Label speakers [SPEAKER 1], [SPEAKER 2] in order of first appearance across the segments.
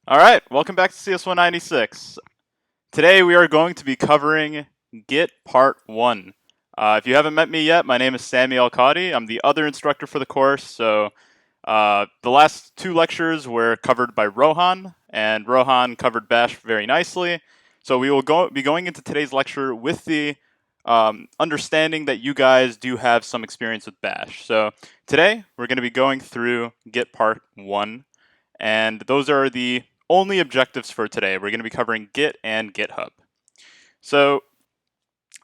[SPEAKER 1] All right, welcome back to CS196. Today we are going to be covering Git Part 1. If you haven't met me yet, my name is Sami Alqadi. I'm the other instructor for the course, so the last two lectures were covered by Rohan, and Rohan covered Bash very nicely. So we will be going into today's lecture with the understanding that you guys do have some experience with Bash. So today we're going to be going through Git Part 1, and those are the only objectives for today. We're going to be covering Git and GitHub. So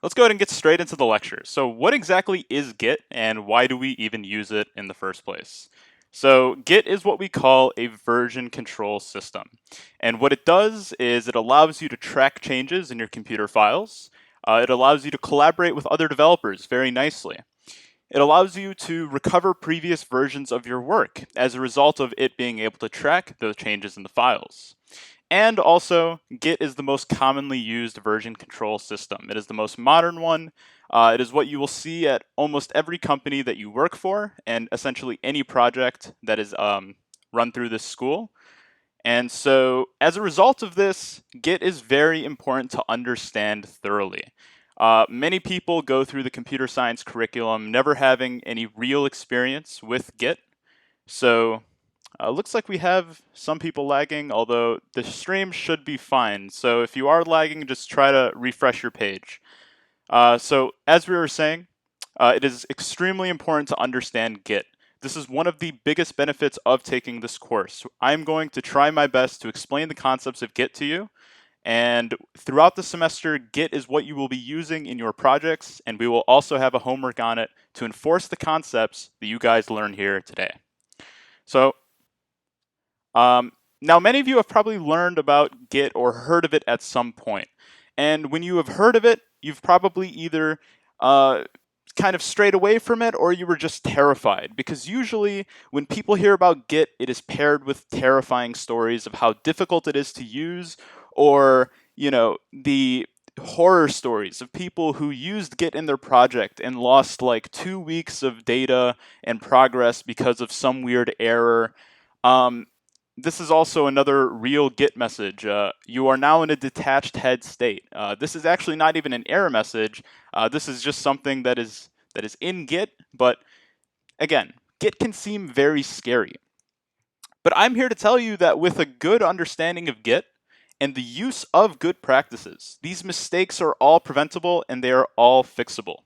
[SPEAKER 1] let's go ahead and get straight into the lecture. So what exactly is Git, and why do we even use it in the first place? So Git is what we call a version control system. And what it does is it allows you to track changes in your computer files. It allows you to collaborate with other developers very nicely. It allows you to recover previous versions of your work as a result of it being able to track those changes in the files. And also, Git is the most commonly used version control system. It is the most modern one. It is what you will see at almost every company that you work for, and essentially any project that is run through this school. And so, as a result of this, Git is very important to understand thoroughly. Many people go through the computer science curriculum never having any real experience with Git. So looks like we have some people lagging, although the stream should be fine. So if you are lagging, just try to refresh your page. So as we were saying, it is extremely important to understand Git. This is one of the biggest benefits of taking this course. I'm going to try my best to explain the concepts of Git to you. And throughout the semester, Git is what you will be using in your projects, and we will also have a homework on it to enforce the concepts that you guys learn here today. So now many of you have probably learned about Git or heard of it at some point. And when you have heard of it, you've probably either kind of strayed away from it or you were just terrified. Because usually when people hear about Git, it is paired with terrifying stories of how difficult it is to use, or, the horror stories of people who used Git in their project and lost like 2 weeks of data and progress because of some weird error. This is also another real Git message. You are now in a detached head state. This is actually not even an error message. This is just something that is in Git, but again, Git can seem very scary. But I'm here to tell you that with a good understanding of Git and the use of good practices, these mistakes are all preventable and they are all fixable.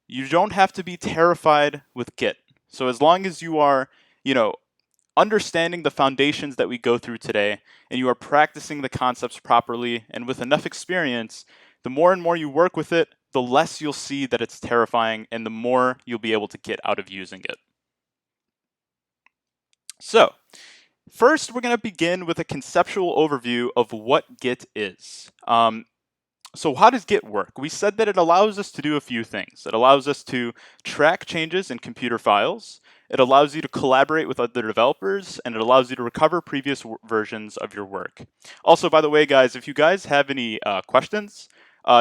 [SPEAKER 1] You don't have to be terrified with Git. So as long as you are, understanding the foundations that we go through today, and you are practicing the concepts properly and with enough experience, the more and more you work with it, the less you'll see that it's terrifying and the more you'll be able to get out of using it. So, first we're going to begin with a conceptual overview of what Git is. So how does Git work? We said that it allows us to do a few things. It allows us to track changes in computer files. It allows you to collaborate with other developers, and it allows you to recover previous versions of your work. Also, by the way, guys, if you guys have any questions,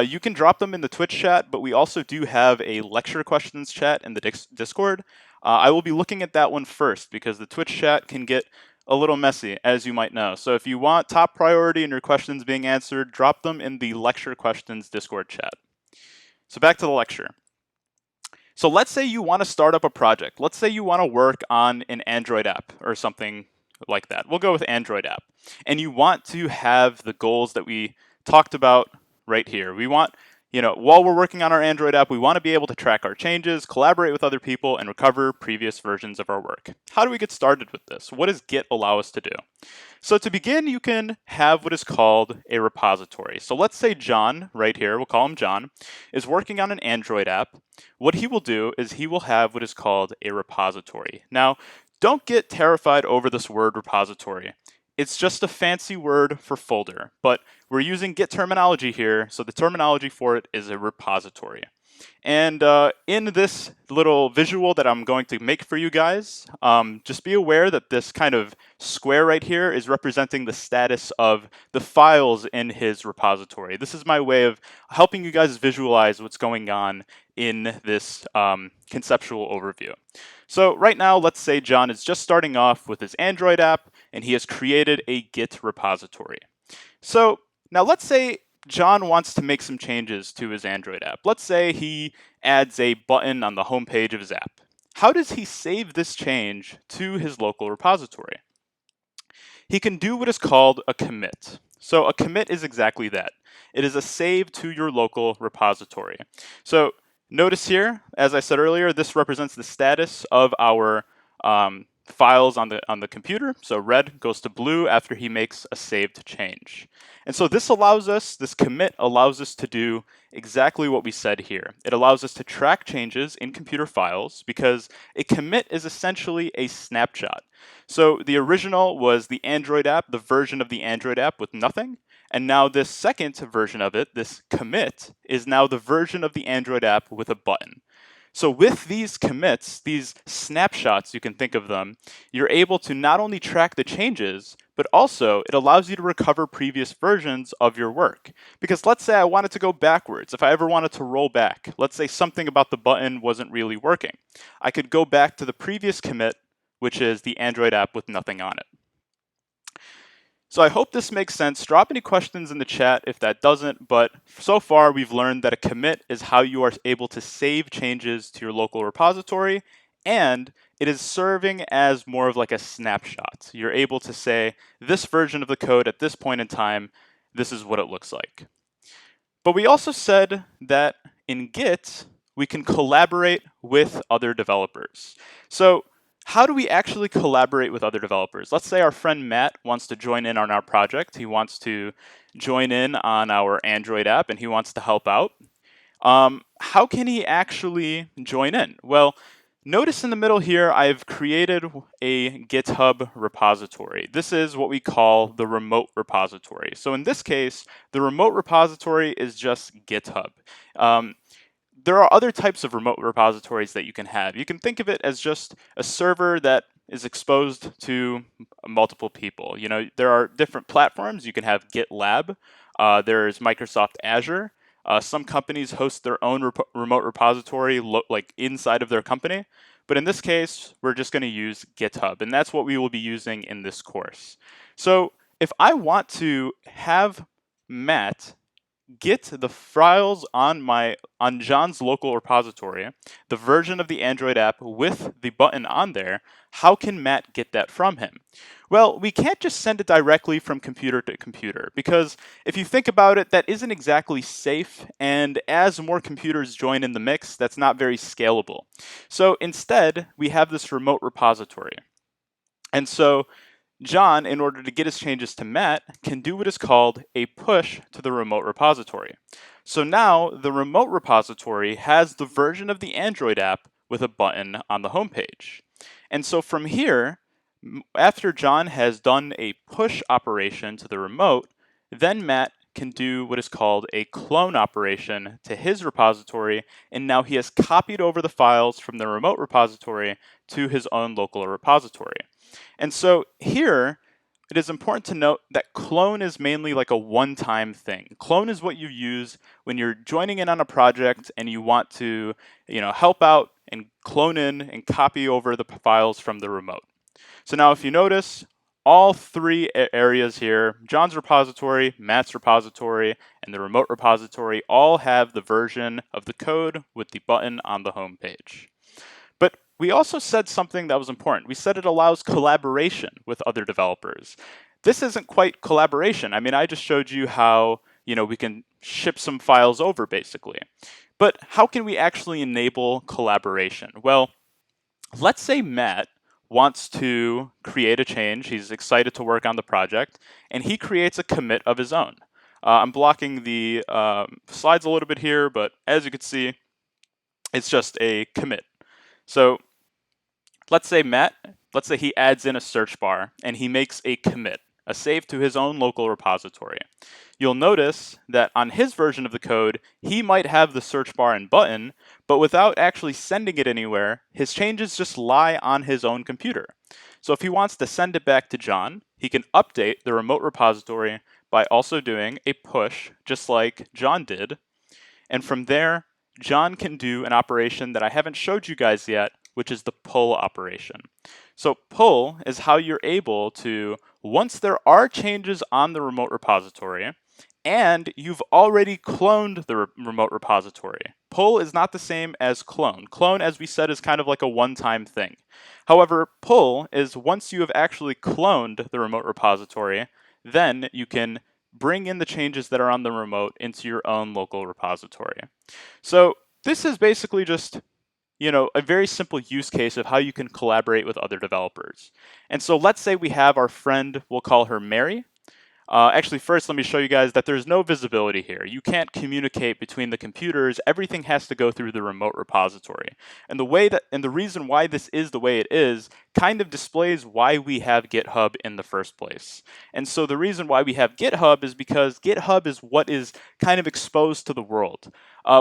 [SPEAKER 1] you can drop them in the Twitch chat, but we also do have a lecture questions chat in the Discord. I will be looking at that one first because the Twitch chat can get a little messy, as you might know. So if you want top priority and your questions being answered, drop them in the lecture questions Discord chat. So back to the lecture. So let's say you want to start up a project. Let's say you want to work on an Android app or something like that. We'll go with Android app. And you want to have the goals that we talked about right here. We want, while we're working on our Android app, we want to be able to track our changes, collaborate with other people, and recover previous versions of our work. How do we get started with this? What does Git allow us to do? So to begin, you can have what is called a repository. So let's say John, right here, we'll call him John, is working on an Android app. What he will do is he will have what is called a repository. Now, don't get terrified over this word repository. It's just a fancy word for folder, but we're using Git terminology here, so the terminology for it is a repository. And in this little visual that I'm going to make for you guys, just be aware that this kind of square right here is representing the status of the files in his repository. This is my way of helping you guys visualize what's going on in this conceptual overview. So right now, let's say John is just starting off with his Android app and he has created a Git repository. So now let's say John wants to make some changes to his Android app. Let's say he adds a button on the homepage of his app. How does he save this change to his local repository? He can do what is called a commit. So a commit is exactly that. It is a save to your local repository. So notice here, as I said earlier, this represents the status of our files on the computer. So red goes to blue after he makes a saved change. And so this commit allows us to do exactly what we said here. It allows us to track changes in computer files because a commit is essentially a snapshot. So the original was the Android app, the version of the Android app with nothing. And now this second version of it, this commit, is now the version of the Android app with a button. So with these commits, these snapshots, you can think of them, you're able to not only track the changes, but also it allows you to recover previous versions of your work. Because let's say I wanted to go backwards, if I ever wanted to roll back, let's say something about the button wasn't really working. I could go back to the previous commit, which is the Android app with nothing on it. So I hope this makes sense. Drop any questions in the chat if that doesn't, but so far we've learned that a commit is how you are able to save changes to your local repository, and it is serving as more of like a snapshot. You're able to say, this version of the code at this point in time, this is what it looks like. But we also said that in Git, we can collaborate with other developers. So how do we actually collaborate with other developers? Let's say our friend Matt wants to join in on our project. He wants to join in on our Android app and he wants to help out. How can he actually join in? Well, notice in the middle here, I've created a GitHub repository. This is what we call the remote repository. So in this case, the remote repository is just GitHub. There are other types of remote repositories that you can have. You can think of it as just a server that is exposed to multiple people. You know, there are different platforms. You can have GitLab. There's Microsoft Azure. Some companies host their own remote repository like inside of their company. But in this case, we're just going to use GitHub, and that's what we will be using in this course. So if I want to have Matt get the files on John's local repository, the version of the Android app with the button on there, how can Matt get that from him? Well, we can't just send it directly from computer to computer because if you think about it, that isn't exactly safe, and as more computers join in the mix, that's not very scalable. So instead, we have this remote repository. And so John, in order to get his changes to Matt, can do what is called a push to the remote repository. So now the remote repository has the version of the Android app with a button on the homepage. And so from here, after John has done a push operation to the remote, then Matt can do what is called a clone operation to his repository, and now he has copied over the files from the remote repository to his own local repository. And so here, it is important to note that clone is mainly like a one-time thing. Clone is what you use when you're joining in on a project and you want to, help out and clone in and copy over the files from the remote. So now if you notice, all three areas here, John's repository, Matt's repository, and the remote repository all have the version of the code with the button on the home page. But we also said something that was important. We said it allows collaboration with other developers. This isn't quite collaboration. I mean, I just showed you how, we can ship some files over basically. But how can we actually enable collaboration? Well, let's say Matt wants to create a change. He's excited to work on the project, and he creates a commit of his own. I'm blocking the slides a little bit here, but as you can see, it's just a commit. So let's say he adds in a search bar and he makes a commit, a save to his own local repository. You'll notice that on his version of the code, he might have the search bar and button, but without actually sending it anywhere, his changes just lie on his own computer. So if he wants to send it back to John, he can update the remote repository by also doing a push, just like John did. And from there, John can do an operation that I haven't showed you guys yet, which is the pull operation. So pull is how you're able to, once there are changes on the remote repository, and you've already cloned the remote repository. Pull is not the same as clone. Clone, as we said, is kind of like a one-time thing. However, pull is once you have actually cloned the remote repository, then you can bring in the changes that are on the remote into your own local repository. So this is basically just a very simple use case of how you can collaborate with other developers. And so let's say we have our friend, we'll call her Mary. Actually, first, let me show you guys that there's no visibility here. You can't communicate between the computers. Everything has to go through the remote repository. And the reason why this is the way it is kind of displays why we have GitHub in the first place. And so the reason why we have GitHub is because GitHub is what is kind of exposed to the world.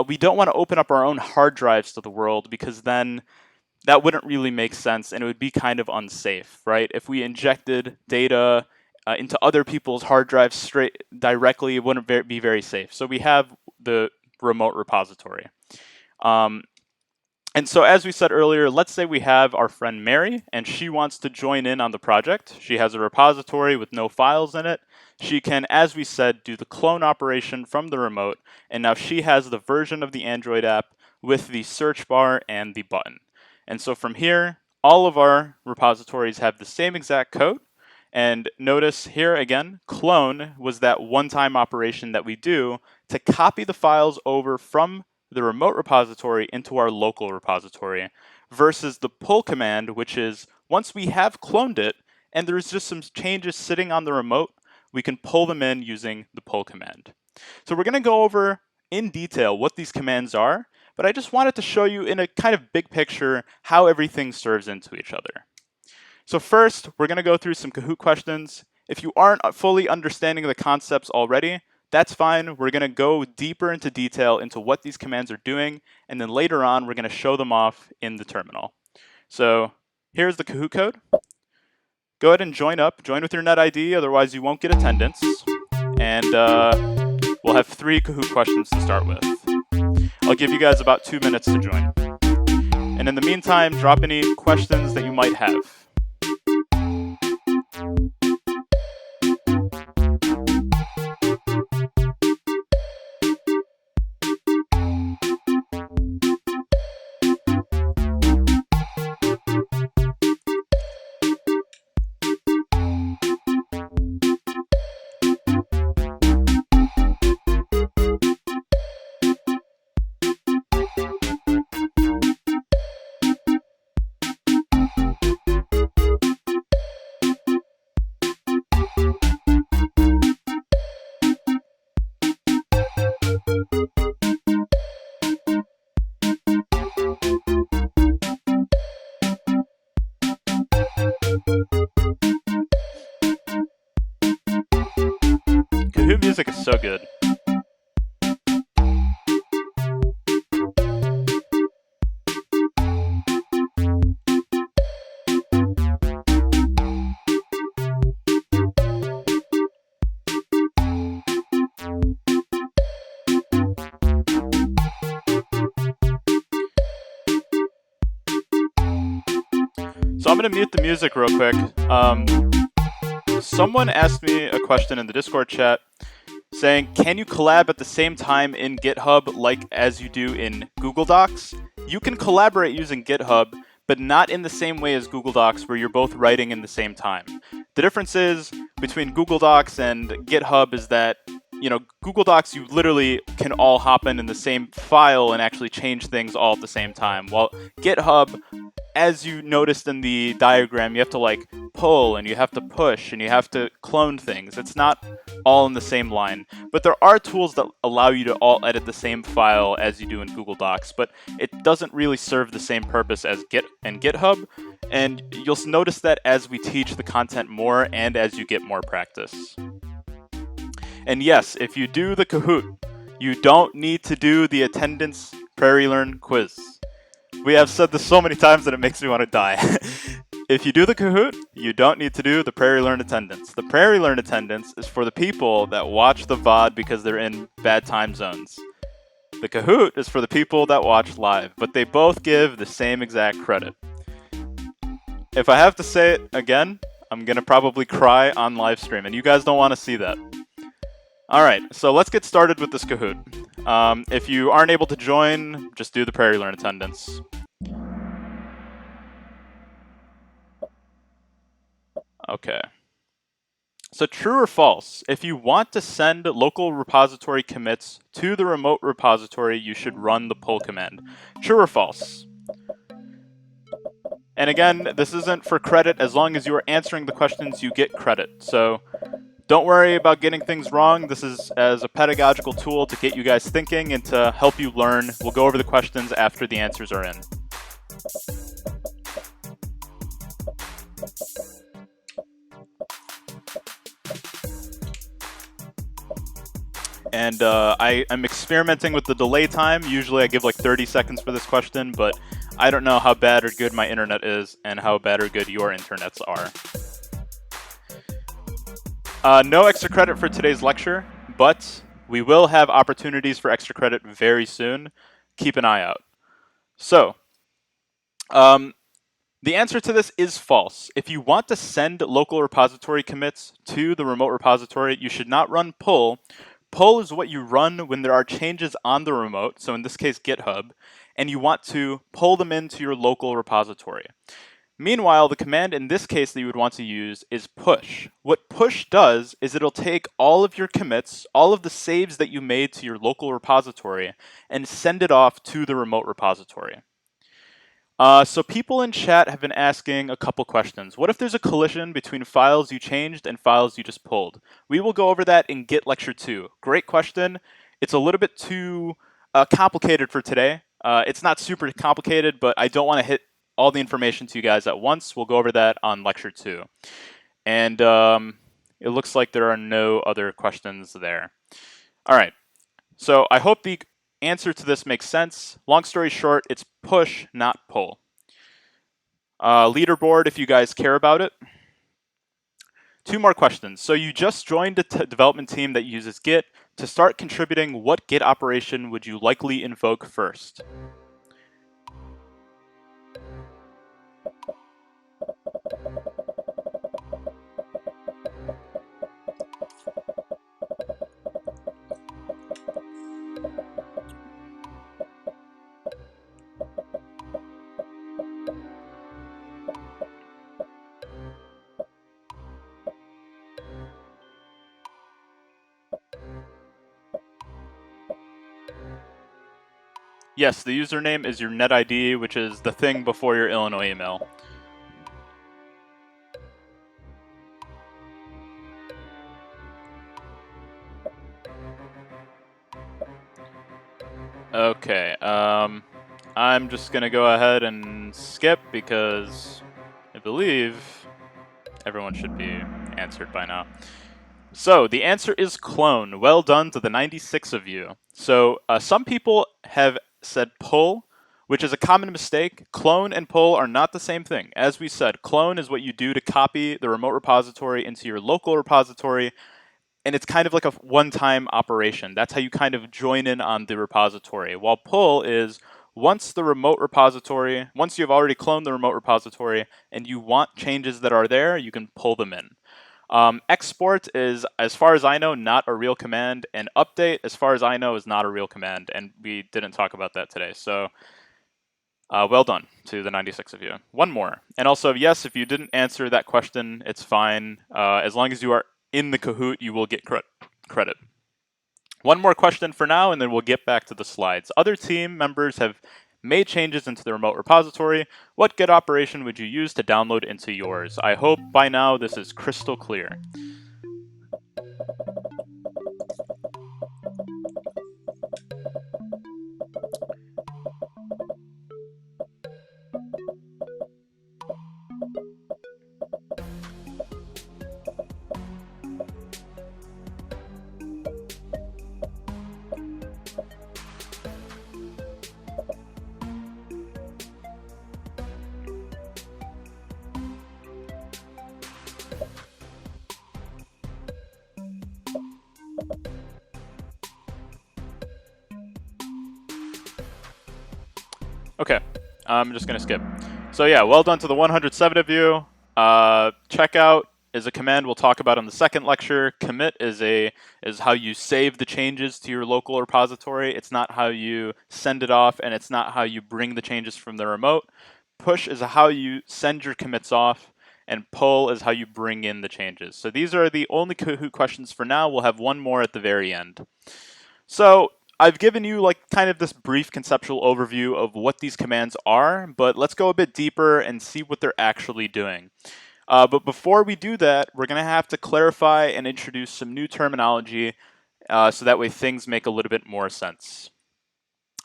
[SPEAKER 1] We don't want to open up our own hard drives to the world because then that wouldn't really make sense and it would be kind of unsafe, right? If we injected data into other people's hard drives directly, it wouldn't be very safe. So we have the remote repository. And so as we said earlier, let's say we have our friend Mary and she wants to join in on the project. She has a repository with no files in it. She can, as we said, do the clone operation from the remote. And now she has the version of the Android app with the search bar and the button. And so from here, all of our repositories have the same exact code. And notice here again, clone was that one-time operation that we do to copy the files over from the remote repository into our local repository versus the pull command, which is once we have cloned it and there's just some changes sitting on the remote, we can pull them in using the pull command. So we're going to go over in detail what these commands are, but I just wanted to show you in a kind of big picture how everything serves into each other. So first, we're going to go through some Kahoot questions. If you aren't fully understanding the concepts already, that's fine. We're going to go deeper into detail into what these commands are doing, and then later on, we're going to show them off in the terminal. So here's the Kahoot code. Go ahead and join with your net ID, otherwise you won't get attendance. And we'll have 3 Kahoot questions to start with. I'll give you guys about 2 minutes to join. And in the meantime, drop any questions that you might have. Kahoot music is so good. So I'm going to mute the music real quick. Someone asked me a question in the Discord chat saying, can you collab at the same time in GitHub like as you do in Google Docs? You can collaborate using GitHub, but not in the same way as Google Docs where you're both writing in the same time. The difference is between Google Docs and GitHub is that, Google Docs, you literally can all hop in the same file and actually change things all at the same time. While GitHub, as you noticed in the diagram, you have to pull and you have to push and you have to clone things. It's not all in the same line, but there are tools that allow you to all edit the same file as you do in Google Docs, but it doesn't really serve the same purpose as Git and GitHub, and you'll notice that as we teach the content more and as you get more practice. And yes, if you do the Kahoot, you don't need to do the attendance Prairie Learn quiz. We have said this so many times that it makes me want to die. If you do the Kahoot, you don't need to do the Prairie Learn attendance. The Prairie Learn attendance is for the people that watch the VOD because they're in bad time zones. The Kahoot is for the people that watch live, but they both give the same exact credit. if I have to say it again, I'm gonna probably cry on live stream, and you guys don't want to see that. Alright, so let's get started with this Kahoot. If you aren't able to join, just do the Prairie Learn attendance. Okay. So true or false, if you want to send local repository commits to the remote repository, you should run the pull command. True or false? And again, this isn't for credit. As long as you are answering the questions, you get credit. So don't worry about getting things wrong. This is as a pedagogical tool to get you guys thinking and to help you learn. We'll go over the questions after the answers are in. And I'm experimenting with the delay time. Usually I give like 30 seconds for this question, but I don't know how bad or good my internet is and how bad or good your internets are. No extra credit for today's lecture, but we will have opportunities for extra credit very soon. Keep an eye out. So, the answer to this is false. If you want to send local repository commits to the remote repository, you should not run pull. Pull is what you run when there are changes on the remote, so in this case GitHub, and you want to pull them into your local repository. Meanwhile, the command in this case that you would want to use is push. What push does is it'll take all of your commits, all of the saves that you made to your local repository, and send it off to the remote repository. So people in chat have been asking a couple questions. What if there's a collision between files you changed and files you just pulled? We will go over that in Git Lecture 2. Great question. It's a little bit too complicated for today. It's not super complicated, but I don't want to hit all the information to you guys at once. We'll go over that on Lecture 2. And it looks like there are no other questions there. All right. So I hope the answer to this makes sense. Long story short, it's push, not pull. Leaderboard, if you guys care about it. 2 more questions. So you just joined a development team that uses Git. To start contributing, what Git operation would you likely invoke first? Yes, the username is your net ID, which is the thing before your Illinois email. Okay, I'm just gonna go ahead and skip because I believe everyone should be answered by now. So the answer is clone. Well done to the 96 of you. So some people have said pull, which is a common mistake. Clone and pull are not the same thing. As we said, clone is what you do to copy the remote repository into your local repository, and it's kind of like a one-time operation. That's how you kind of join in on the repository. While pull is once you've already cloned the remote repository and you want changes that are there, you can pull them in. Export is, as far as I know, not a real command, and update, as far as I know, is not a real command, and we didn't talk about that today. So, well done to the 96 of you. One more. And also, yes, if you didn't answer that question, it's fine. As long as you are in the Kahoot, you will get credit. One more question for now, and then we'll get back to the slides. Other team members have made changes into the remote repository. What Git operation would you use to download into yours? I hope by now this is crystal clear. Okay, I'm just gonna skip. So yeah, well done to the 107 of you. Checkout is a command we'll talk about in the second lecture. Commit is how you save the changes to your local repository. It's not how you send it off, and it's not how you bring the changes from the remote. Push is how you send your commits off, and pull is how you bring in the changes. So these are the only Kahoot questions for now. We'll have one more at the very end. So I've given you like kind of this brief conceptual overview of what these commands are, but let's go a bit deeper and see what they're actually doing. But before we do that, we're going to have to clarify and introduce some new terminology so that way things make a little bit more sense.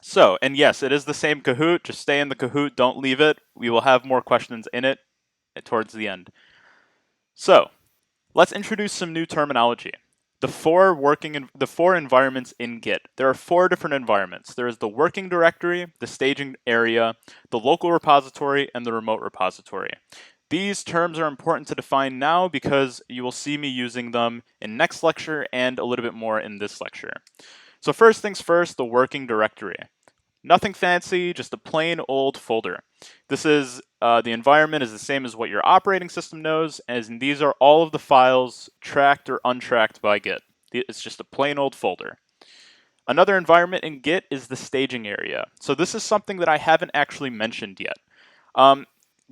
[SPEAKER 1] So, and yes, it is the same Kahoot. Just stay in the Kahoot, don't leave it. We will have more questions in it towards the end. So, let's introduce some new terminology. The four environments in Git. There are four different environments. There is the working directory, the staging area, the local repository, and the remote repository. These terms are important to define now because you will see me using them in next lecture and a little bit more in this lecture. So first things first, the working directory. Nothing fancy, just a plain old folder. This is the environment is the same as what your operating system knows, and these are all of the files tracked or untracked by Git. It's just a plain old folder. Another environment in Git is the staging area. So this is something that I haven't actually mentioned yet.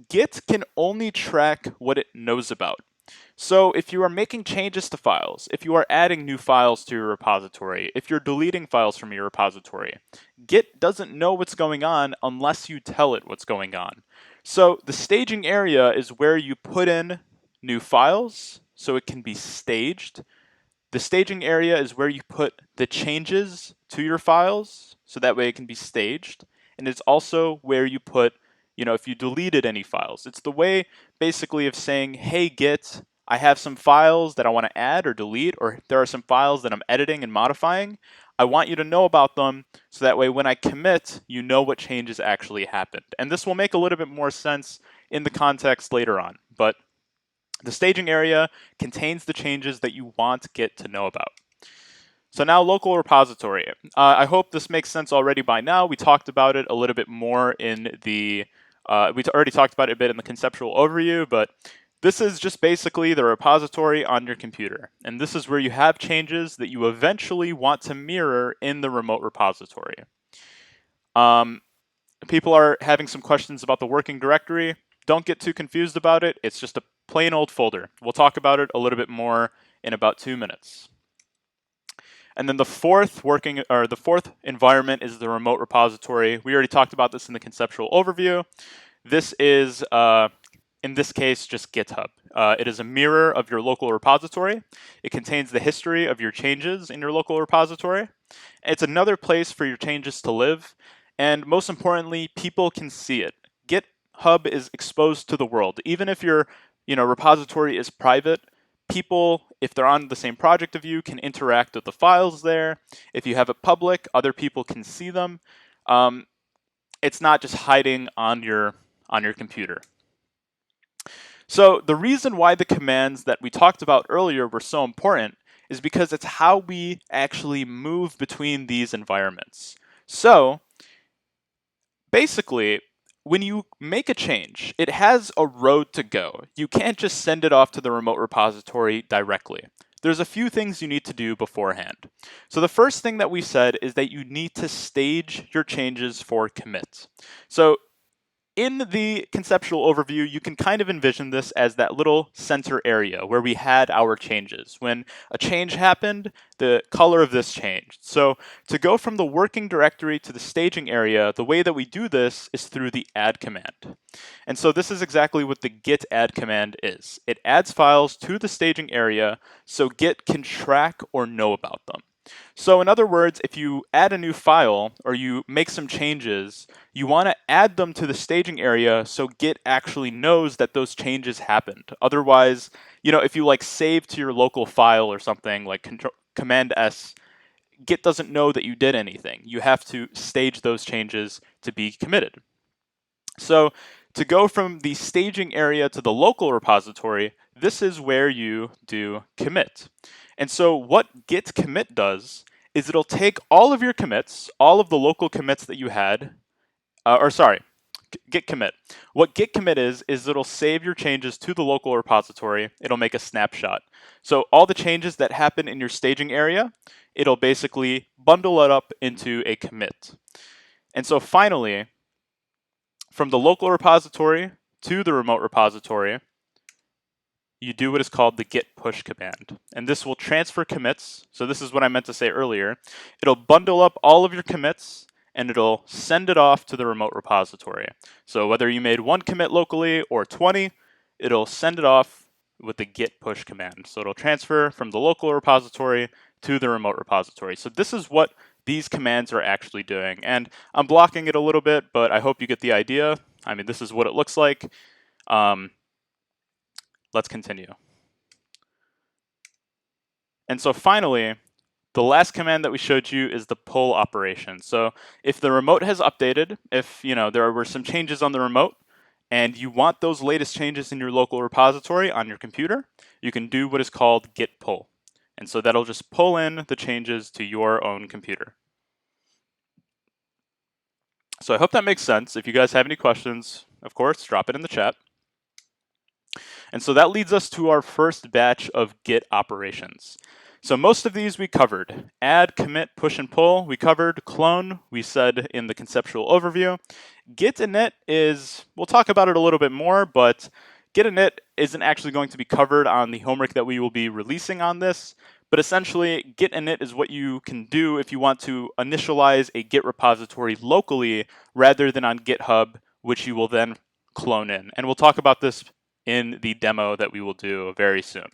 [SPEAKER 1] Git can only track what it knows about. So if you are making changes to files, if you are adding new files to your repository, if you're deleting files from your repository, Git doesn't know what's going on unless you tell it what's going on. So the staging area is where you put in new files so it can be staged. The staging area is where you put the changes to your files so that way it can be staged. And it's also where you put, if you deleted any files. It's the way basically of saying, hey Git, I have some files that I want to add or delete, or there are some files that I'm editing and modifying. I want you to know about them so that way when I commit, you know what changes actually happened. And this will make a little bit more sense in the context later on. But the staging area contains the changes that you want Git to know about. So now local repository. I hope this makes sense already by now. We talked about it a little bit more in the, we already talked about it a bit in the conceptual overview, but this is just basically the repository on your computer. And this is where you have changes that you eventually want to mirror in the remote repository. People are having some questions about the working directory. Don't get too confused about it. It's just a plain old folder. We'll talk about it a little bit more in about 2 minutes. And then the fourth environment is the remote repository. We already talked about this in the conceptual overview. This is, in this case, just GitHub. It is a mirror of your local repository. It contains the history of your changes in your local repository. It's another place for your changes to live. And most importantly, people can see it. GitHub is exposed to the world. Even if your repository is private, people, if they're on the same project of you, can interact with the files there. If you have it public, other people can see them. It's not just hiding on your computer. So the reason why the commands that we talked about earlier were so important is because it's how we actually move between these environments. So basically, when you make a change, it has a road to go. You can't just send it off to the remote repository directly. There's a few things you need to do beforehand. So the first thing that we said is that you need to stage your changes for commit. So in the conceptual overview, you can kind of envision this as that little center area where we had our changes. When a change happened, the color of this changed. So to go from the working directory to the staging area, the way that we do this is through the add command. And so this is exactly what the git add command is. It adds files to the staging area so Git can track or know about them. So in other words, if you add a new file or you make some changes, you want to add them to the staging area so Git actually knows that those changes happened. Otherwise, if you save to your local file or something like Command S, Git doesn't know that you did anything. You have to stage those changes to be committed. So to go from the staging area to the local repository, this is where you do commit. And so what git commit does is it'll take all of your commits, all of the local commits that you had, git commit. What git commit is it'll save your changes to the local repository. It'll make a snapshot. So all the changes that happen in your staging area, it'll basically bundle it up into a commit. And so finally, from the local repository to the remote repository, you do what is called the git push command. And this will transfer commits. So this is what I meant to say earlier. It'll bundle up all of your commits and it'll send it off to the remote repository. So whether you made one commit locally or 20, it'll send it off with the git push command. So it'll transfer from the local repository to the remote repository. So this is what these commands are actually doing. And I'm blocking it a little bit, but I hope you get the idea. I mean, this is what it looks like. Let's continue. And so finally, the last command that we showed you is the pull operation. So if the remote has updated, if there were some changes on the remote, and you want those latest changes in your local repository on your computer, you can do what is called git pull. And so that'll just pull in the changes to your own computer. So I hope that makes sense. If you guys have any questions, of course, drop it in the chat. And so that leads us to our first batch of git operations. So most of these we covered. Add, commit, push, and pull, we covered. Clone, we said in the conceptual overview. Git init is, we'll talk about it a little bit more, but git init isn't actually going to be covered on the homework that we will be releasing on this. But essentially, git init is what you can do if you want to initialize a Git repository locally rather than on GitHub, which you will then clone in. And we'll talk about this in the demo that we will do very soon.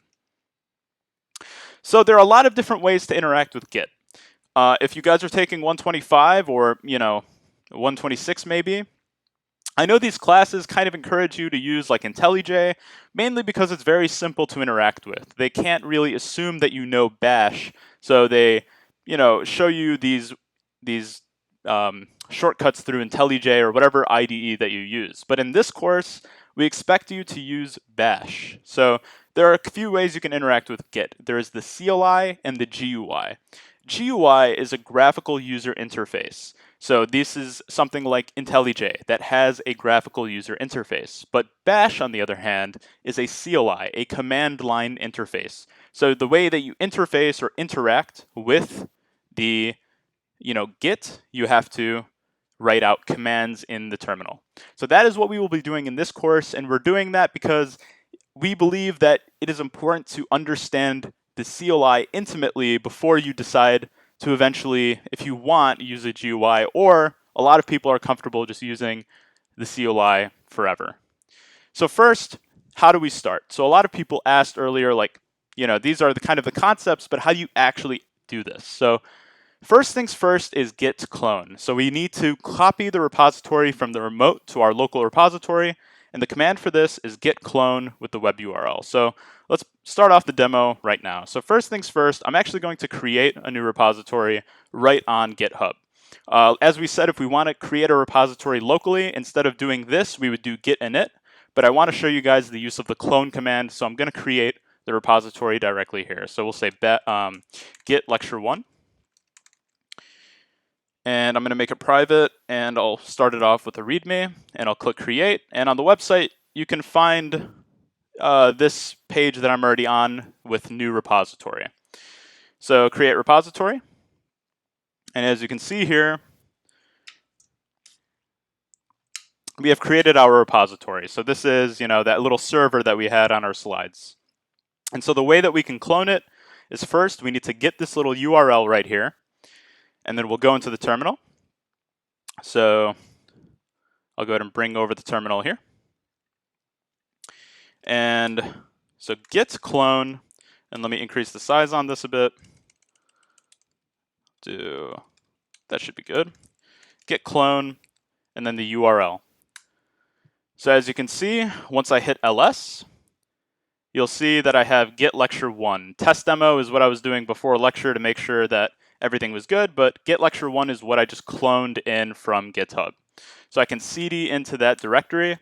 [SPEAKER 1] So there are a lot of different ways to interact with Git. If you guys are taking 125 or 126 maybe, I know these classes kind of encourage you to use like IntelliJ, mainly because it's very simple to interact with. They can't really assume that you know Bash, so they show you these shortcuts through IntelliJ or whatever IDE that you use. But in this course, we expect you to use Bash. So there are a few ways you can interact with Git. There is the CLI and the GUI. GUI is a graphical user interface. So this is something like IntelliJ that has a graphical user interface. But Bash, on the other hand, is a CLI, a command line interface. So the way that you interface or interact with the Git, you have to write out commands in the terminal. So that is what we will be doing in this course, and we're doing that because we believe that it is important to understand the CLI intimately before you decide to eventually, if you want, use a GUI, or a lot of people are comfortable just using the CLI forever. So first, how do we start? So a lot of people asked earlier, like, these are the kind of the concepts, but how do you actually do this? So first things first is git clone. So we need to copy the repository from the remote to our local repository, and the command for this is git clone with the web URL. So let's start off the demo right now. So first things first, I'm actually going to create a new repository right on GitHub. As we said, if we want to create a repository locally, instead of doing this, we would do git init. But I want to show you guys the use of the clone command, so I'm going to create the repository directly here. So we'll say git lecture 1. And I'm going to make it private, and I'll start it off with a README, and I'll click Create. And on the website, you can find this page that I'm already on with New Repository. So Create Repository. And as you can see here, we have created our repository. So this is, that little server that we had on our slides. And so the way that we can clone it is first, we need to get this little URL right here. And then we'll go into the terminal. So I'll go ahead and bring over the terminal here. And so git clone, and let me increase the size on this a bit. That should be good. Git clone, and then the URL. So as you can see, once I hit ls, you'll see that I have git lecture 1. Test demo is what I was doing before lecture to make sure that everything was good, but git lecture 1 is what I just cloned in from GitHub. So I can cd into that directory.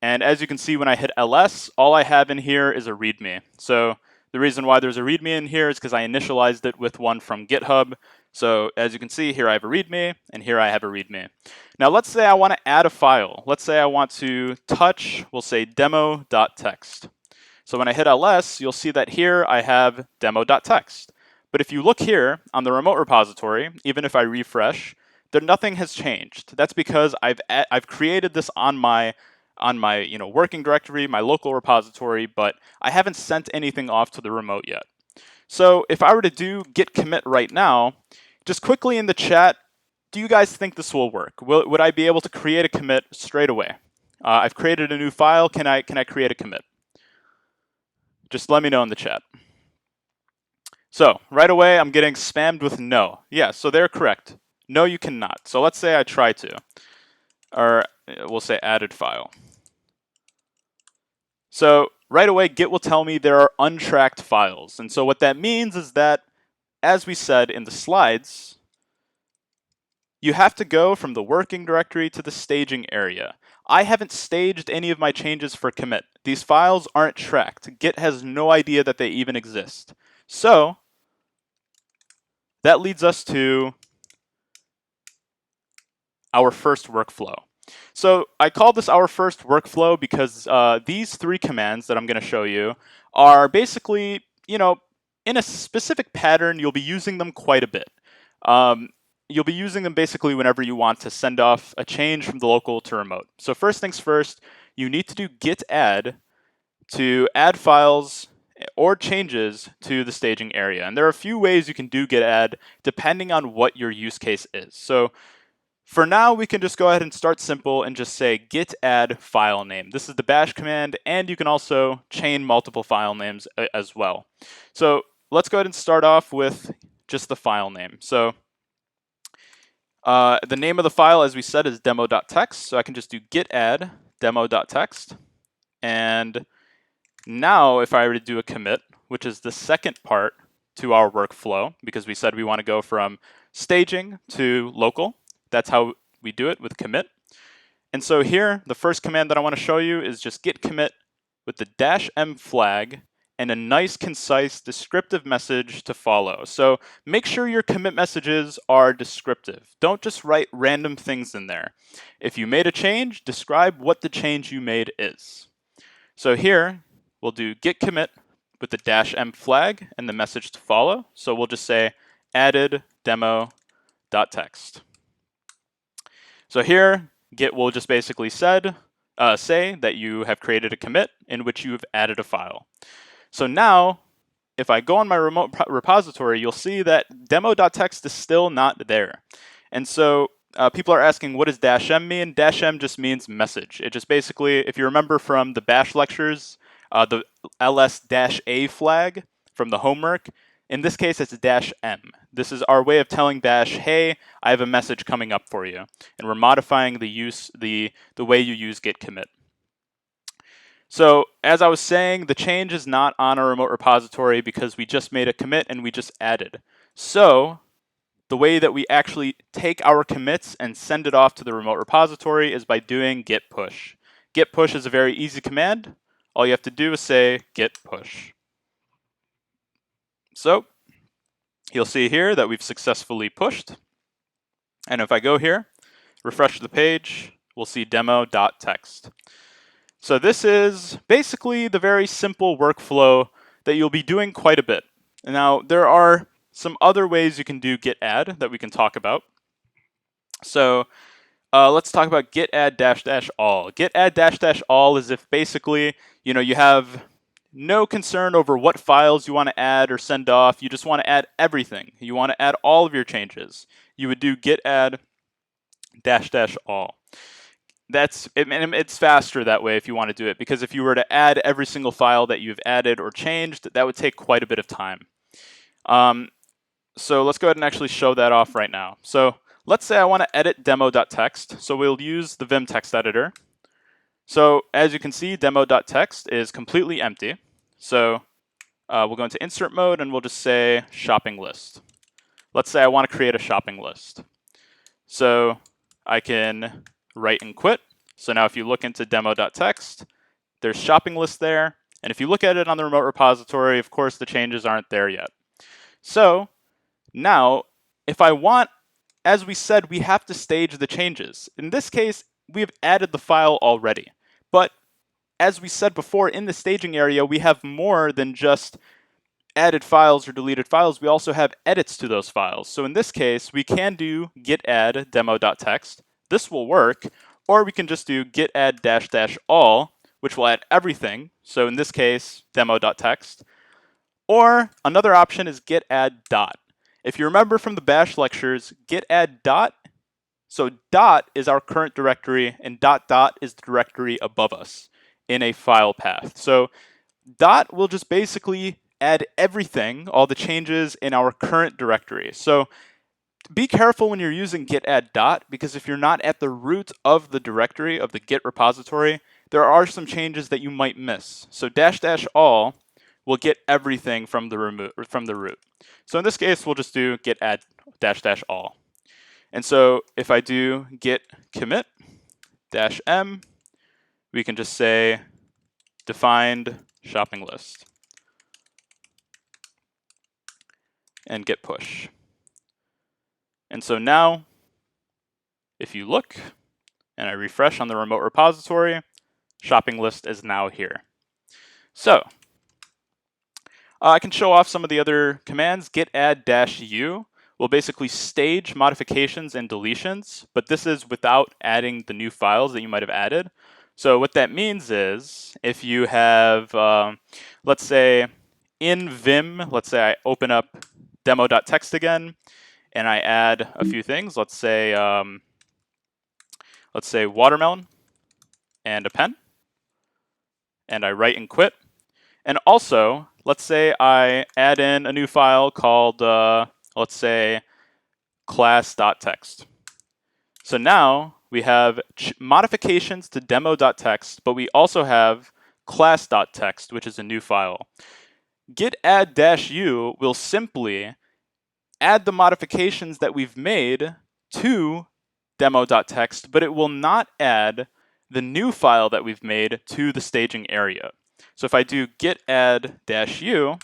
[SPEAKER 1] And as you can see, when I hit ls, all I have in here is a README. So the reason why there's a README in here is because I initialized it with one from GitHub. So as you can see, here I have a README, and here I have a README. Now let's say I want to add a file. Let's say I want to touch, we'll say demo.txt. So when I hit ls, you'll see that here I have demo.txt. But if you look here on the remote repository, even if I refresh, nothing has changed. That's because I've created this on my working directory, my local repository, but I haven't sent anything off to the remote yet. So if I were to do git commit right now, just quickly in the chat, do you guys think this will work? Would I be able to create a commit straight away? I've created a new file. Can I create a commit? Just let me know in the chat. So right away, I'm getting spammed with no. Yeah, so they're correct. No, you cannot. So let's say I try to, or we'll say added file. So right away, Git will tell me there are untracked files. And so what that means is that, as we said in the slides, you have to go from the working directory to the staging area. I haven't staged any of my changes for commit. These files aren't tracked. Git has no idea that they even exist. So that leads us to our first workflow. So I call this our first workflow because these three commands that I'm going to show you are basically, in a specific pattern, you'll be using them quite a bit. You'll be using them basically whenever you want to send off a change from the local to remote. So first things first, you need to do git add to add files or changes to the staging area. And there are a few ways you can do git add depending on what your use case is. So for now, we can just go ahead and start simple and just say git add file name. This is the bash command, and you can also chain multiple file names as well. So let's go ahead and start off with just the file name. So the name of the file, as we said, is demo.txt. So I can just do git add demo.txt. And now if I were to do a commit, which is the second part to our workflow, because we said we want to go from staging to local. That's how we do it with commit. And so here, the first command that I want to show you is just git commit with the -m flag and a nice, concise, descriptive message to follow. So make sure your commit messages are descriptive. Don't just write random things in there. If you made a change, describe what the change you made is. So here, we'll do git commit with the -m flag and the message to follow. So we'll just say added demo.txt. So here, Git will just basically say that you have created a commit in which you've added a file. So now, if I go on my remote repository, you'll see that demo.txt is still not there. And so people are asking, what does -m mean? -m just means message. It just basically, if you remember from the bash lectures, the ls-a flag from the homework, in this case, it's -m. This is our way of telling bash, hey, I have a message coming up for you. And we're modifying the way you use git commit. So as I was saying, the change is not on our remote repository because we just made a commit and we just added. So the way that we actually take our commits and send it off to the remote repository is by doing git push. Git push is a very easy command. All you have to do is say git push. So you'll see here that we've successfully pushed. And if I go here, refresh the page, we'll see demo.txt. So this is basically the very simple workflow that you'll be doing quite a bit. Now, there are some other ways you can do git add that we can talk about. So let's talk about git add --all. Git add --all is if basically, you have no concern over what files you want to add or send off. You just want to add everything. You want to add all of your changes. You would do git add --all. It's faster that way if you want to do it, because if you were to add every single file that you've added or changed, that would take quite a bit of time. So let's go ahead and actually show that off right now. So let's say I want to edit demo.txt. So we'll use the Vim text editor. So as you can see, demo.txt is completely empty. So we'll go into insert mode and we'll just say shopping list. Let's say I want to create a shopping list. So I can write and quit. So now if you look into demo.txt, there's shopping list there. And if you look at it on the remote repository, of course, the changes aren't there yet. So now if I want, as we said, we have to stage the changes. In this case, we've added the file already. But as we said before, in the staging area, we have more than just added files or deleted files. We also have edits to those files. So in this case, we can do git add demo.txt. This will work. Or we can just do git add -- all, which will add everything. So in this case, demo.txt. Or another option is git add dot. If you remember from the bash lectures, git add dot, so dot is our current directory and dot dot is the directory above us in a file path. So dot will just basically add everything, all the changes in our current directory. So be careful when you're using git add dot, because if you're not at the root of the directory of the Git repository, there are some changes that you might miss. So -- all will get everything from the root. So in this case, we'll just do git add -- all. And so if I do git commit -m, we can just say defined shopping list and git push. And so now, if you look and I refresh on the remote repository, shopping list is now here. So I can show off some of the other commands. Git add -u will basically stage modifications and deletions, but this is without adding the new files that you might have added. So what that means is if you have, let's say in Vim, let's say I open up demo.txt again, and I add a few things. Let's say watermelon and a pen, and I write and quit. And also, let's say I add in a new file called, let's say, class.txt. So now we have modifications to demo.txt, but we also have class.txt, which is a new file. Git add -u will simply add the modifications that we've made to demo.txt, but it will not add the new file that we've made to the staging area. So if I do git add -u,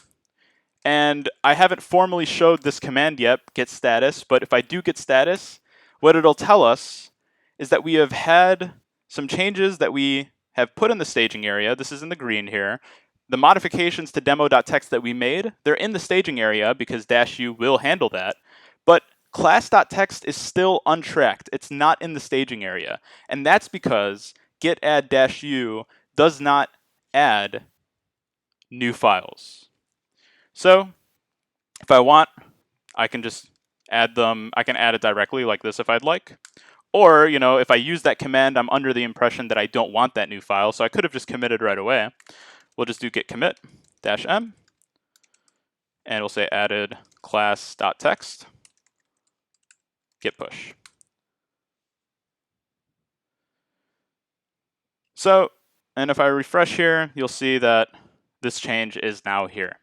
[SPEAKER 1] and I haven't formally showed this command yet, git status, but if I do git status, what it'll tell us is that we have had some changes that we have put in the staging area. This is in the green here. The modifications to demo.txt that we made, they're in the staging area because -u will handle that, but class.txt is still untracked. It's not in the staging area, and that's because git add -u does not add new files. So if I want, I can just add them. I can add it directly like this if I'd like. Or, if I use that command, I'm under the impression that I don't want that new file, so I could have just committed right away. We'll just do git commit -m, and we'll say added class.txt, git push. So, and if I refresh here, you'll see that this change is now here.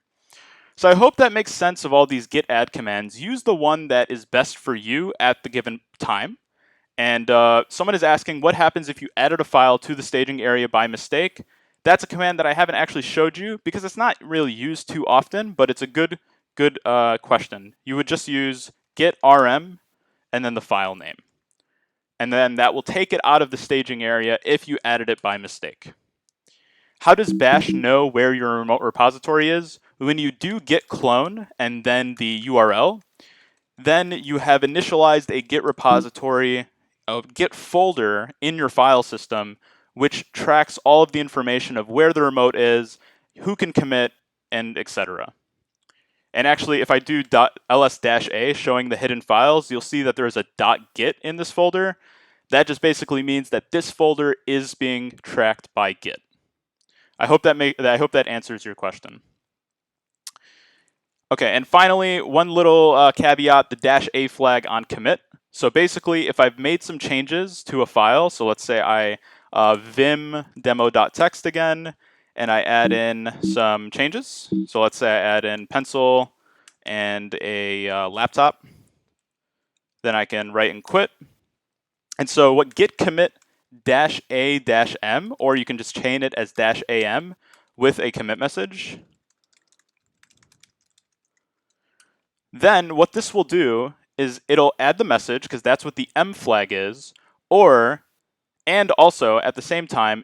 [SPEAKER 1] So I hope that makes sense of all these git add commands. Use the one that is best for you at the given time. And someone is asking, what happens if you added a file to the staging area by mistake? That's a command that I haven't actually showed you because it's not really used too often, but it's a good question. You would just use git rm and then the file name. And then that will take it out of the staging area if you added it by mistake. How does bash know where your remote repository is? When you do git clone and then the URL, then you have initialized a git repository, a git folder in your file system, which tracks all of the information of where the remote is, who can commit, and etc. And actually, if I do ls-a showing the hidden files, you'll see that there is a .git in this folder. That just basically means that this folder is being tracked by Git. I hope that answers your question. Okay, and finally, one little caveat, the -a flag on commit. So basically, if I've made some changes to a file, so let's say I vim demo.txt again, and I add in some changes. So let's say I add in pencil and a laptop. Then I can write and quit. And so what git commit -a-m, or you can just chain it as -am with a commit message. Then what this will do is it'll add the message, because that's what the M flag is, and also at the same time,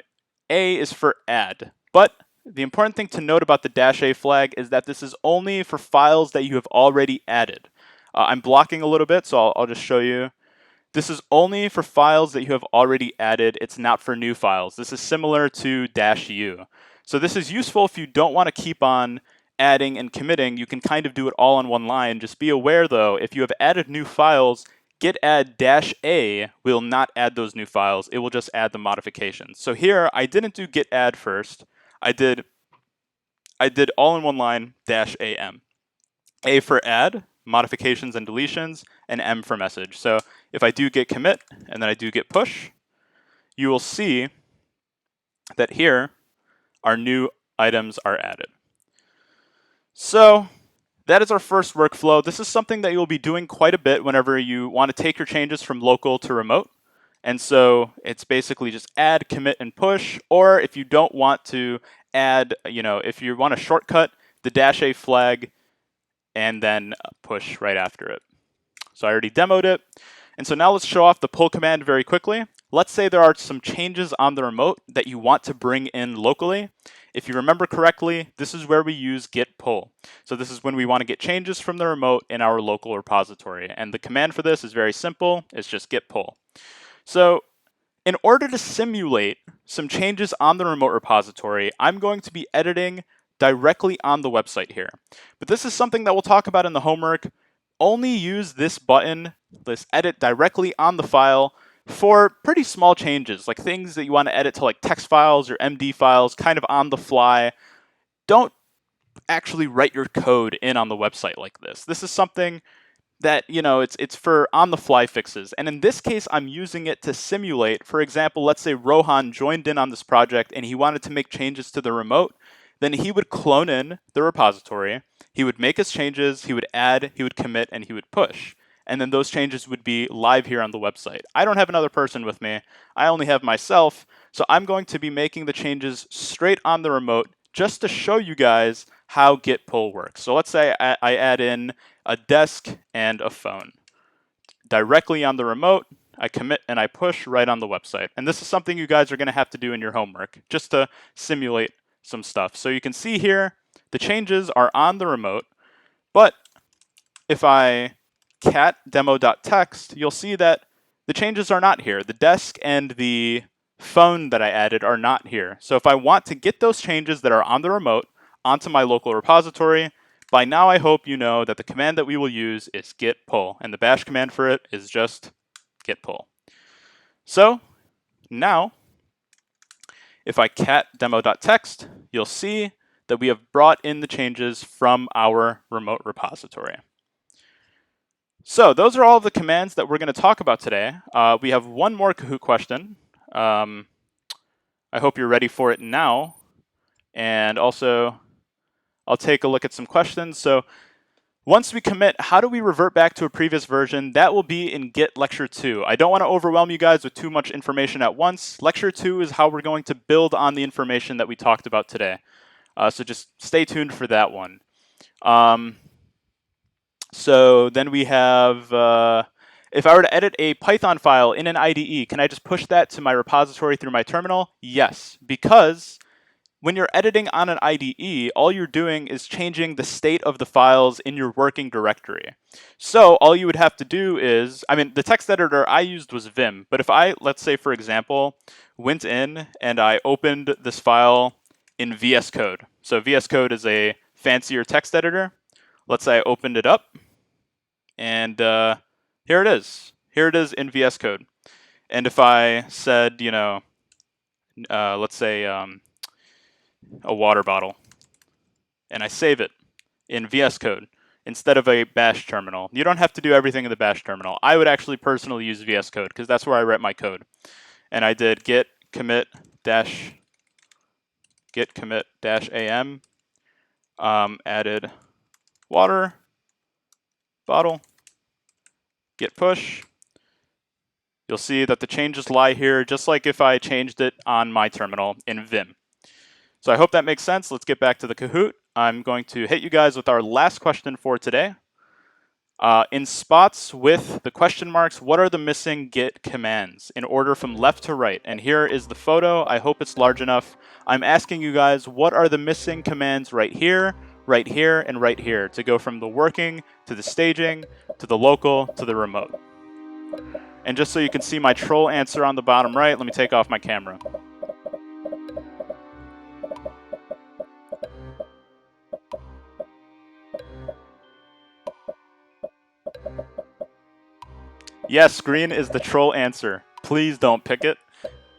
[SPEAKER 1] A is for add. But the important thing to note about the -A flag is that this is only for files that you have already added. I'm blocking a little bit, so I'll just show you. This is only for files that you have already added. It's not for new files. This is similar to -U. So this is useful if you don't want to keep on adding and committing. You can kind of do it all on one line. Just be aware though, if you have added new files, git add -A will not add those new files. It will just add the modifications. So here I didn't do git add first. I did all in one line -am. A for add, modifications and deletions, and M for message. So if I do git commit and then I do git push, you will see that here our new items are added. So that is our first workflow. This is something that you'll be doing quite a bit whenever you want to take your changes from local to remote. And so it's basically just add, commit, and push. Or if you don't want to add, if you want to shortcut the -A flag and then push right after it. So I already demoed it. And so now let's show off the pull command very quickly. Let's say there are some changes on the remote that you want to bring in locally. If you remember correctly, this is where we use git pull. So this is when we want to get changes from the remote in our local repository. And the command for this is very simple. It's just git pull. So in order to simulate some changes on the remote repository, I'm going to be editing directly on the website here. But this is something that we'll talk about in the homework. Only use this button, this edit directly on the file, for pretty small changes, like things that you want to edit to like text files or MD files kind of on the fly. Don't actually write your code in on the website like this. This is something that, it's for on-the-fly fixes. And in this case, I'm using it to simulate. For example, let's say Rohan joined in on this project and he wanted to make changes to the remote. Then he would clone in the repository, he would make his changes, he would add, he would commit, and he would push. And then those changes would be live here on the website. I don't have another person with me. I only have myself. So I'm going to be making the changes straight on the remote just to show you guys how git pull works. So let's say I add in a desk and a phone. Directly on the remote, I commit and I push right on the website. And this is something you guys are going to have to do in your homework just to simulate some stuff. So you can see here, the changes are on the remote, but if I cat demo.txt, you'll see that the changes are not here. The desk and the phone that I added are not here. So if I want to get those changes that are on the remote onto my local repository, by now I hope you know that the command that we will use is git pull, and the bash command for it is just git pull. So now, if I cat demo.txt, you'll see that we have brought in the changes from our remote repository. So those are all the commands that we're going to talk about today. We have one more Kahoot question. I hope you're ready for it now. And also, I'll take a look at some questions. So once we commit, how do we revert back to a previous version? That will be in Git Lecture 2. I don't want to overwhelm you guys with too much information at once. Lecture 2 is how we're going to build on the information that we talked about today. So just stay tuned for that one. So then we have, if I were to edit a Python file in an IDE, can I just push that to my repository through my terminal? Yes, because when you're editing on an IDE, all you're doing is changing the state of the files in your working directory. So all you would have to do is, the text editor I used was Vim, but if I, let's say for example, went in and I opened this file in VS Code. So VS Code is a fancier text editor. Let's say I opened it up, and here it is. Here it is in VS Code. And if I said, let's say a water bottle, and I save it in VS Code instead of a bash terminal. You don't have to do everything in the bash terminal. I would actually personally use VS Code because that's where I write my code. And I did git commit -am, added water bottle, git push. You'll see that the changes lie here, just like if I changed it on my terminal in Vim. So I hope that makes sense. Let's get back to the Kahoot. I'm going to hit you guys with our last question for today. In spots with the question marks, what are the missing Git commands in order from left to right? And here is the photo. I hope it's large enough. I'm asking you guys, what are the missing commands right here, and right here to go from the working to the staging to the local to the remote? And just so you can see my troll answer on the bottom right, let me take off my camera. Yes, green is the troll answer. Please don't pick it.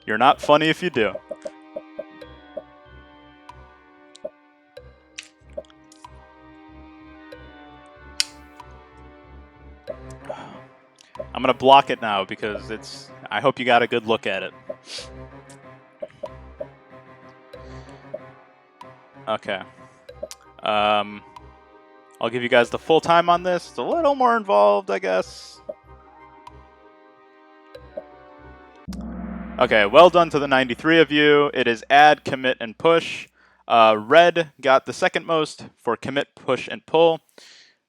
[SPEAKER 1] You're not funny if you do. I'm gonna block it now because I hope you got a good look at it. Okay. I'll give you guys the full time on this. It's a little more involved, I guess. Okay, well done to the 93 of you. It is add, commit, and push. Red got the second most for commit, push, and pull.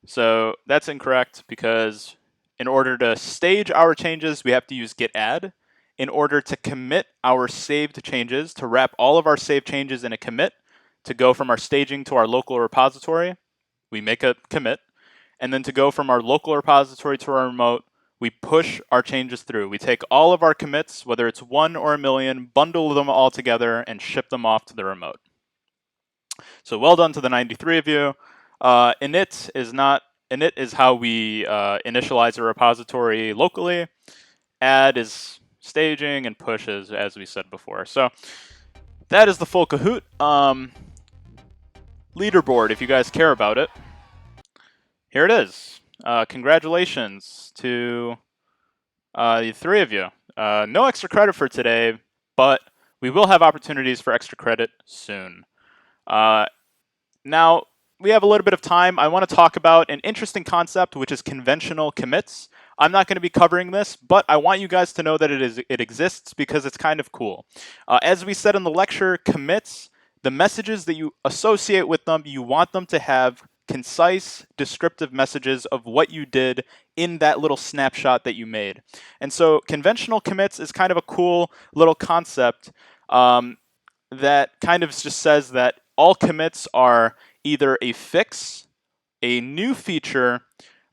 [SPEAKER 1] So that's incorrect because in order to stage our changes, we have to use git add. In order to commit our saved changes, to wrap all of our saved changes in a commit, to go from our staging to our local repository, we make a commit. And then to go from our local repository to our remote, we push our changes through. We take all of our commits, whether it's 1 or a million, bundle them all together, and ship them off to the remote. So well done to the 93 of you. Init is how we initialize a repository locally. Add is staging, and push is as we said before. So that is the full Kahoot leaderboard if you guys care about it. Here it is. Congratulations to the three of you. No extra credit for today, but we will have opportunities for extra credit soon. Now, we have a little bit of time. I want to talk about an interesting concept, which is conventional commits. I'm not going to be covering this, but I want you guys to know that it exists because it's kind of cool. As we said in the lecture, commits, the messages that you associate with them, you want them to have concise, descriptive messages of what you did in that little snapshot that you made. And so conventional commits is kind of a cool little concept that kind of just says that all commits are either a fix, a new feature,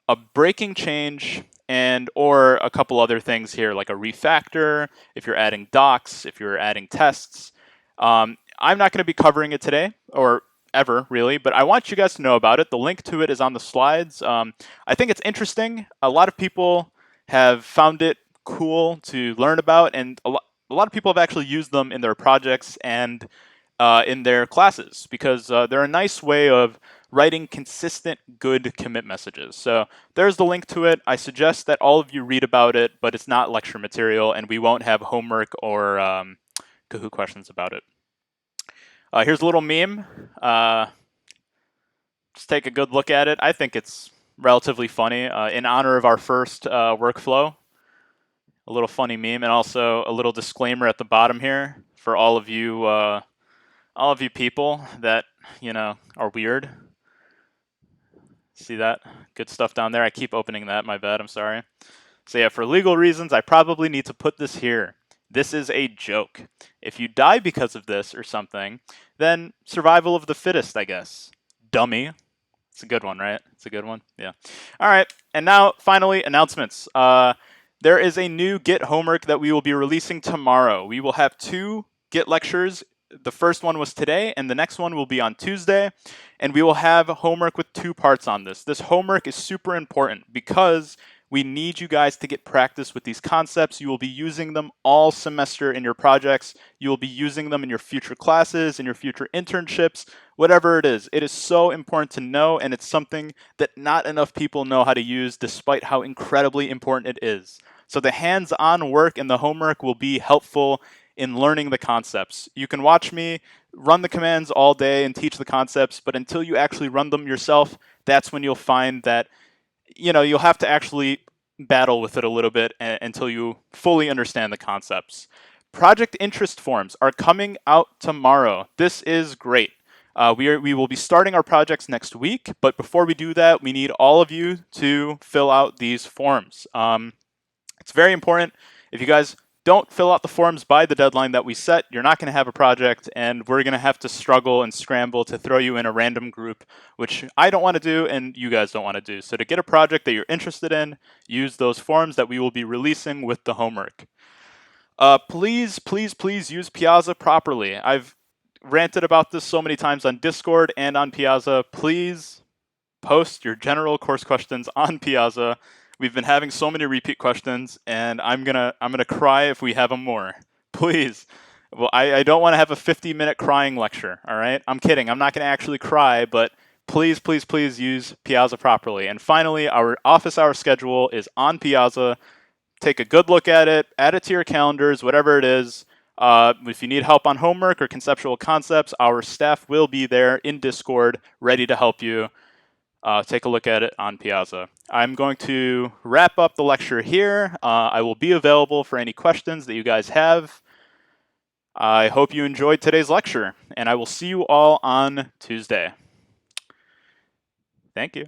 [SPEAKER 1] a breaking change, and or a couple other things here like a refactor, if you're adding docs, if you're adding tests. I'm not going to be covering it today, or ever really, but I want you guys to know about it. The link to it is on the slides. I think it's interesting. A lot of people have found it cool to learn about, and a lot of people have actually used them in their projects and in their classes because they're a nice way of writing consistent, good commit messages. So there's the link to it. I suggest that all of you read about it, but it's not lecture material, and we won't have homework or Kahoot questions about it. Here's a little meme. Just take a good look at it. I think it's relatively funny. In honor of our first workflow, a little funny meme, and also a little disclaimer at the bottom here for all of you people that are weird. See that? Good stuff down there. I keep opening that. My bad. I'm sorry. So yeah, for legal reasons, I probably need to put this here. This is a joke. If you die because of this or something, then survival of the fittest, I guess. Dummy. It's a good one, right? It's a good one. Yeah. All right. And now, finally, announcements. There is a new Git homework that we will be releasing tomorrow. We will have 2 Git lectures. The first one was today, and the next one will be on Tuesday. And we will have homework with 2 parts on this. This homework is super important because we need you guys to get practice with these concepts. You will be using them all semester in your projects. You will be using them in your future classes, in your future internships, whatever it is. It is so important to know, and it's something that not enough people know how to use despite how incredibly important it is. So the hands-on work and the homework will be helpful in learning the concepts. You can watch me run the commands all day and teach the concepts, but until you actually run them yourself, that's when you'll find that you'll have to actually battle with it a little bit until you fully understand the concepts. Project interest forms are coming out tomorrow. This is great. We will be starting our projects next week, but before we do that, we need all of you to fill out these forms. It's very important. If you guys don't fill out the forms by the deadline that we set, you're not going to have a project, and we're going to have to struggle and scramble to throw you in a random group, which I don't want to do and you guys don't want to do. So to get a project that you're interested in, use those forms that we will be releasing with the homework. Please, please, please use Piazza properly. I've ranted about this so many times on Discord and on Piazza. Please post your general course questions on Piazza. We've been having so many repeat questions, and I'm gonna cry if we have them more. Please. Well, I don't want to have a 50-minute crying lecture, all right? I'm kidding. I'm not going to actually cry, but please, please, please use Piazza properly. And finally, our office hour schedule is on Piazza. Take a good look at it, add it to your calendars, whatever it is. If you need help on homework or conceptual concepts, our staff will be there in Discord, ready to help you. Take a look at it on Piazza. I'm going to wrap up the lecture here. I will be available for any questions that you guys have. I hope you enjoyed today's lecture, and I will see you all on Tuesday. Thank you.